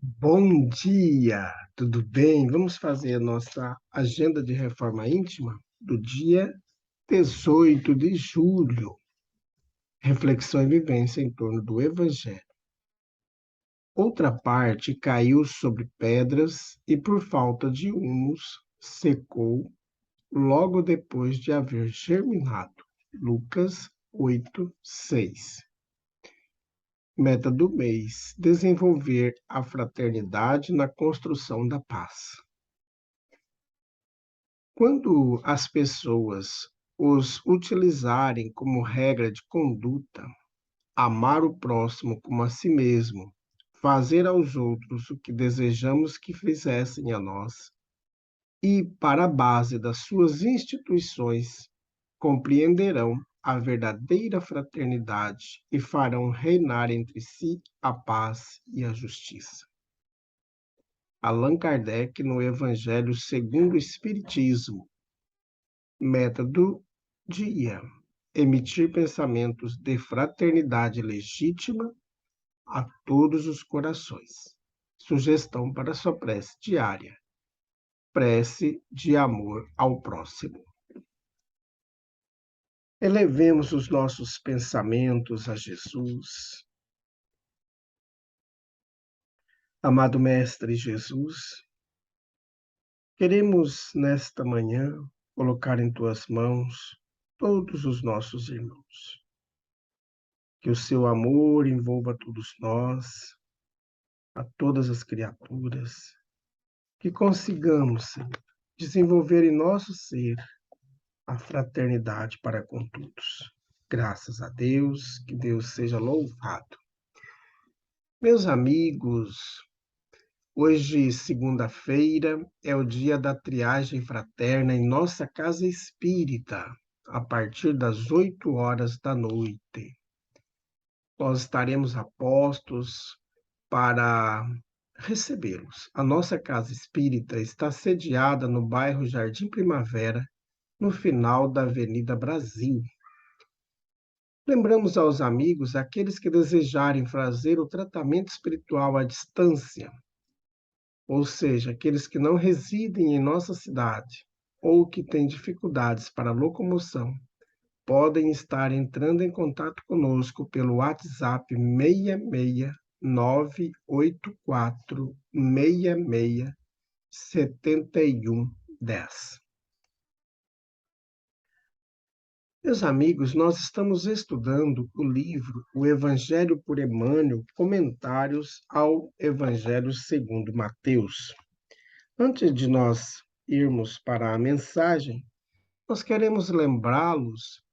Bom dia, tudo bem? Vamos fazer a nossa agenda de reforma íntima do dia 18 de julho. Reflexão e vivência em torno do Evangelho. Outra parte caiu sobre pedras e, por falta de humus, secou logo depois de haver germinado. Lucas 8:6. Meta do mês: desenvolver a fraternidade na construção da paz. Quando as pessoas os utilizarem como regra de conduta, amar o próximo como a si mesmo, fazer aos outros o que desejamos que fizessem a nós, e para a base das suas instituições, compreenderão a verdadeira fraternidade e farão reinar entre si a paz e a justiça. Allan Kardec, no Evangelho segundo o Espiritismo. Meta do dia: emitir pensamentos de fraternidade legítima a todos os corações. Sugestão para sua prece diária: prece de amor ao próximo. Elevemos os nossos pensamentos a Jesus. Amado Mestre Jesus, queremos nesta manhã colocar em tuas mãos todos os nossos irmãos. Que o seu amor envolva todos nós, a todas as criaturas, que consigamos, Senhor, desenvolver em nosso ser a fraternidade para com todos. Graças a Deus, que Deus seja louvado. Meus amigos, hoje, segunda-feira, é o dia da triagem fraterna em nossa casa espírita, a partir das 8 horas da noite. Nós estaremos a postos para recebê-los. A nossa casa espírita está sediada no bairro Jardim Primavera, no final da Avenida Brasil. Lembramos aos amigos, aqueles que desejarem fazer o tratamento espiritual à distância, ou seja, aqueles que não residem em nossa cidade ou que têm dificuldades para locomoção, podem estar entrando em contato conosco pelo WhatsApp 66 984667110. Meus amigos, nós estamos estudando o livro O Evangelho por Emmanuel, Comentários ao Evangelho segundo Mateus. Antes de nós irmos para a mensagem, nós queremos lembrá-los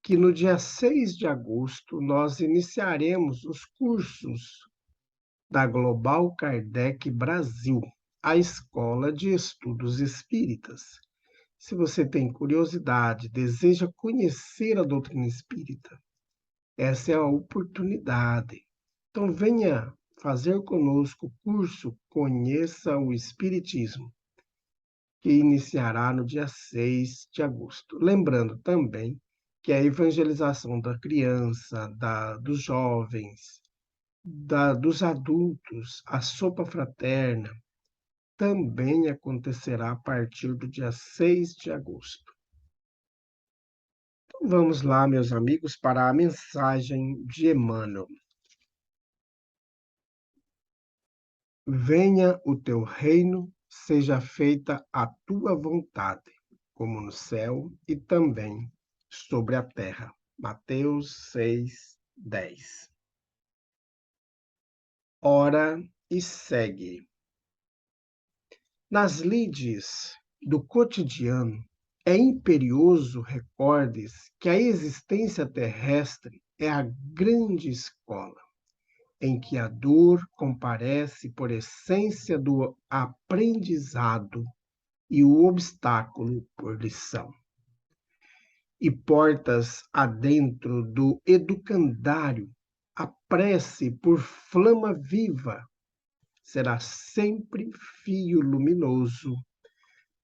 que no dia 6 de agosto nós iniciaremos os cursos da Global Kardec Brasil, a Escola de Estudos Espíritas. Se você tem curiosidade, deseja conhecer a doutrina espírita, essa é a oportunidade. Então, venha fazer conosco o curso Conheça o Espiritismo, que iniciará no dia 6 de agosto. Lembrando também que a evangelização da criança, dos jovens, dos adultos, a sopa fraterna, também acontecerá a partir do dia 6 de agosto. Então, vamos lá, meus amigos, para a mensagem de Emmanuel. Venha o teu reino, seja feita a tua vontade, como no céu e também sobre a terra. Mateus 6:10. Ora e segue. Nas lides do cotidiano, é imperioso recordes que a existência terrestre é a grande escola, em que a dor comparece por essência do aprendizado e o obstáculo por lição. E portas adentro do educandário, a prece por flama viva será sempre fio luminoso,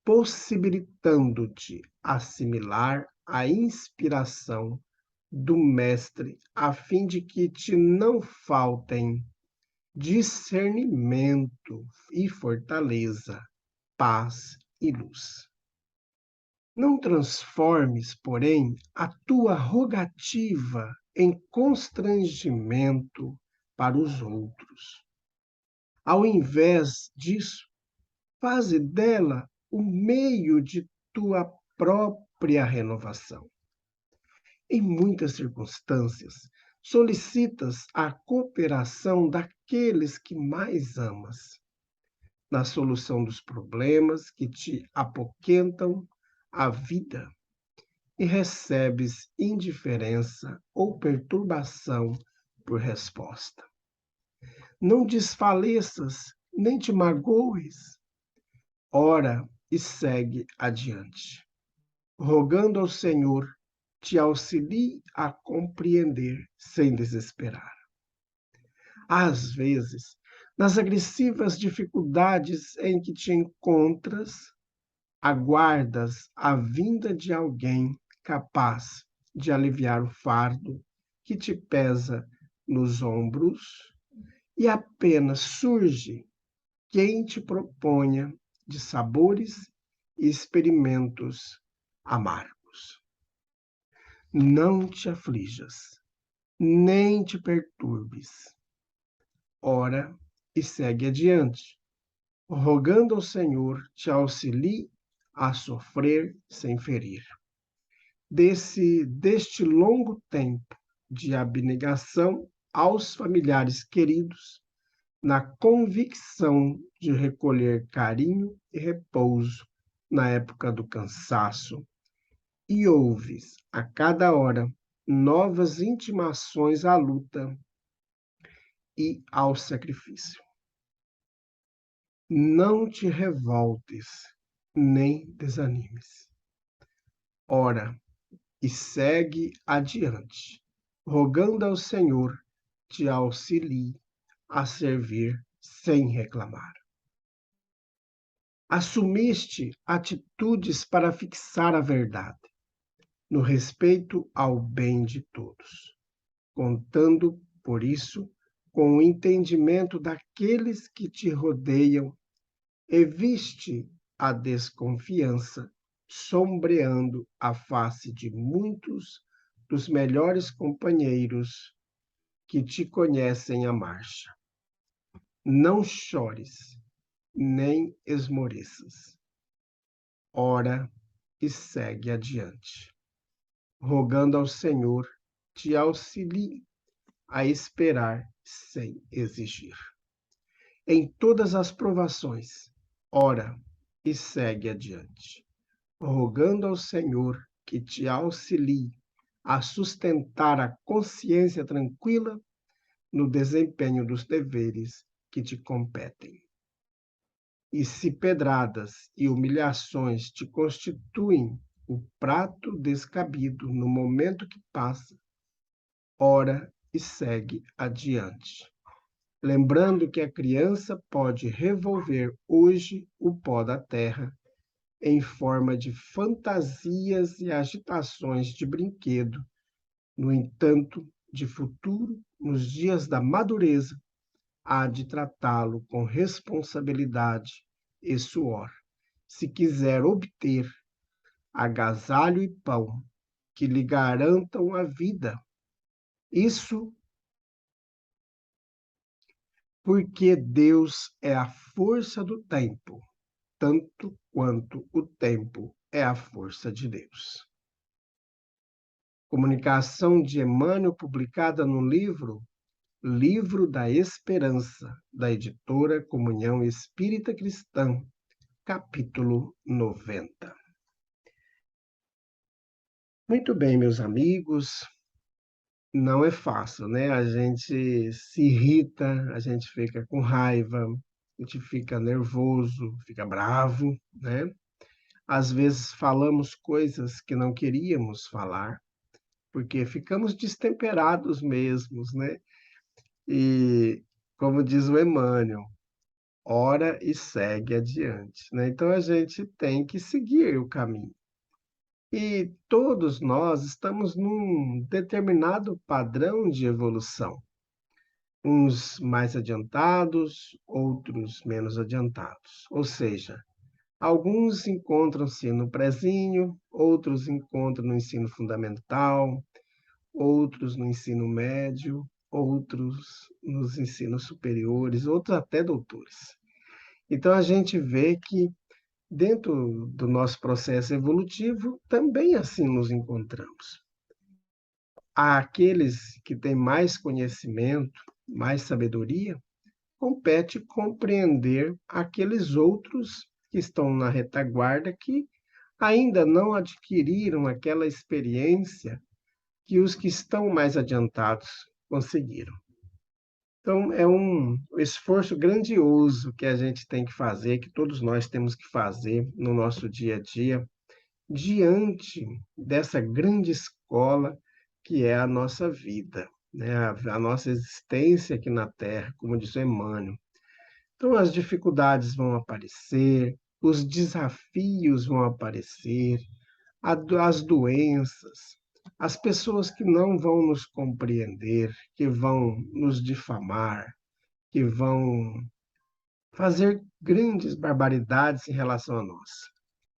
possibilitando-te assimilar a inspiração do Mestre, a fim de que te não faltem discernimento e fortaleza, paz e luz. Não transformes, porém, a tua rogativa em constrangimento para os outros. Ao invés disso, faze dela o meio de tua própria renovação. Em muitas circunstâncias, solicitas a cooperação daqueles que mais amas, na solução dos problemas que te apoquentam a vida, e recebes indiferença ou perturbação por resposta. Não desfaleças, nem te magoes. Ora e segue adiante, rogando ao Senhor te auxilie a compreender sem desesperar. Às vezes, nas agressivas dificuldades em que te encontras, aguardas a vinda de alguém capaz de aliviar o fardo que te pesa nos ombros, e apenas surge quem te proponha de sabores e experimentos amargos. Não te aflijas, nem te perturbes. Ora e segue adiante, rogando ao Senhor te auxilie a sofrer sem ferir. Deste longo tempo de abnegação aos familiares queridos, na convicção de recolher carinho e repouso na época do cansaço, e ouves a cada hora novas intimações à luta e ao sacrifício. Não te revoltes, nem desanimes. Ora, e segue adiante, rogando ao Senhor te auxilie a servir sem reclamar. Assumiste atitudes para fixar a verdade, no respeito ao bem de todos, contando, por isso, com o entendimento daqueles que te rodeiam, e viste a desconfiança sombreando a face de muitos dos melhores companheiros que te conhecem à marcha. Não chores, nem esmoreças. Ora e segue adiante, rogando ao Senhor te auxilie a esperar sem exigir. Em todas as provações, ora e segue adiante, rogando ao Senhor que te auxilie a sustentar a consciência tranquila no desempenho dos deveres que te competem. E se pedradas e humilhações te constituem o prato descabido no momento que passa, ora e segue adiante, lembrando que a criança pode revolver hoje o pó da terra em forma de fantasias e agitações de brinquedo. No entanto, de futuro, nos dias da madureza, há de tratá-lo com responsabilidade e suor, se quiser obter agasalho e pão que lhe garantam a vida. Isso porque Deus é a força do tempo, tanto quanto o tempo é a força de Deus. Comunicação de Emmanuel, publicada no livro da Esperança, da editora Comunhão Espírita Cristã, capítulo 90. Muito bem, meus amigos, não é fácil, né? A gente se irrita, a gente fica com raiva, a gente fica nervoso, fica bravo, né? Às vezes falamos coisas que não queríamos falar, porque ficamos destemperados mesmos, né? E, como diz o Emmanuel, ora e segue adiante, né? Então a gente tem que seguir o caminho. E todos nós estamos num determinado padrão de evolução. uns mais adiantados, outros menos adiantados. Ou seja, alguns encontram-se no prezinho, outros encontram no ensino fundamental, outros no ensino médio, outros nos ensinos superiores, outros até doutores. Então, a gente vê que dentro do nosso processo evolutivo, também assim nos encontramos. Há aqueles que têm mais conhecimento, mais sabedoria, compete compreender aqueles outros que estão na retaguarda que ainda não adquiriram aquela experiência que os que estão mais adiantados conseguiram. Então, é um esforço grandioso que a gente tem que fazer, que todos nós temos que fazer no nosso dia a dia, diante dessa grande escola que é a nossa vida, né? A nossa existência aqui na Terra, como diz o Emmanuel. Então, as dificuldades vão aparecer, os desafios vão aparecer, as doenças, as pessoas que não vão nos compreender, que vão nos difamar, que vão fazer grandes barbaridades em relação a nós.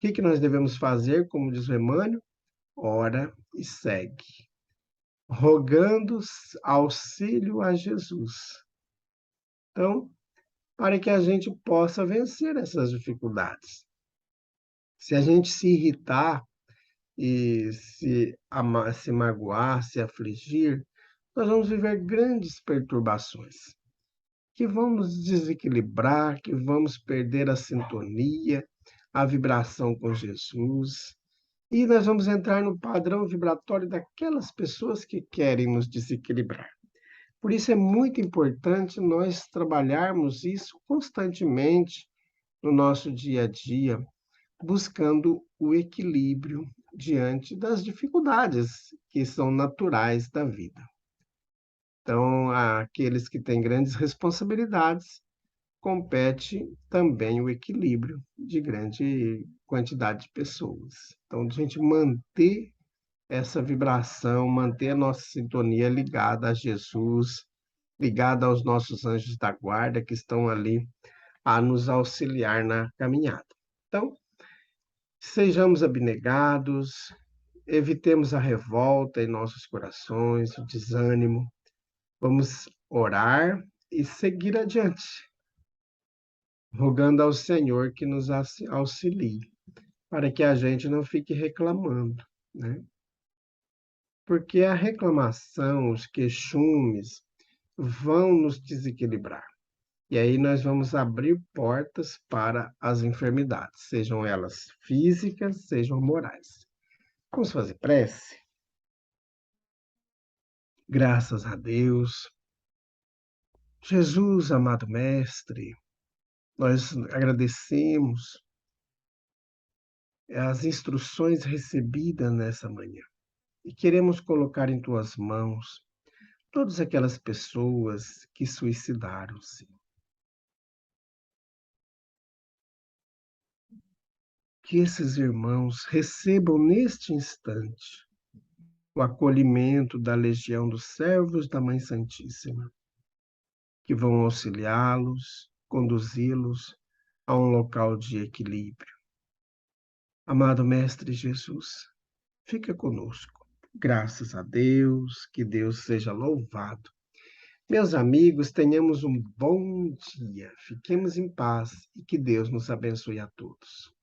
O que nós devemos fazer, como diz o Emmanuel? Ora e segue, rogando auxílio a Jesus. Então, para que a gente possa vencer essas dificuldades. Se a gente se irritar e se magoar, se afligir, nós vamos viver grandes perturbações, que vão nos desequilibrar, que vamos perder a sintonia, a vibração com Jesus, e nós vamos entrar no padrão vibratório daquelas pessoas que querem nos desequilibrar. Por isso é muito importante nós trabalharmos isso constantemente no nosso dia a dia, buscando o equilíbrio diante das dificuldades que são naturais da vida. Então, aqueles que têm grandes responsabilidades, compete também o equilíbrio de grande quantidade de pessoas. Então, a gente manter essa vibração, manter a nossa sintonia ligada a Jesus, ligada aos nossos anjos da guarda que estão ali a nos auxiliar na caminhada. Então, sejamos abnegados, evitemos a revolta em nossos corações, o desânimo. Vamos orar e seguir adiante, rogando ao Senhor que nos auxilie, para que a gente não fique reclamando, né? Porque a reclamação, os queixumes, vão nos desequilibrar. E aí nós vamos abrir portas para as enfermidades, sejam elas físicas, sejam morais. Vamos fazer prece? Graças a Deus. Jesus, amado Mestre, nós agradecemos as instruções recebidas nessa manhã e queremos colocar em tuas mãos todas aquelas pessoas que suicidaram-se. Que esses irmãos recebam neste instante o acolhimento da legião dos servos da Mãe Santíssima, que vão auxiliá-los, conduzi-los a um local de equilíbrio. Amado Mestre Jesus, fica conosco. Graças a Deus, que Deus seja louvado. Meus amigos, tenhamos um bom dia, fiquemos em paz e que Deus nos abençoe a todos.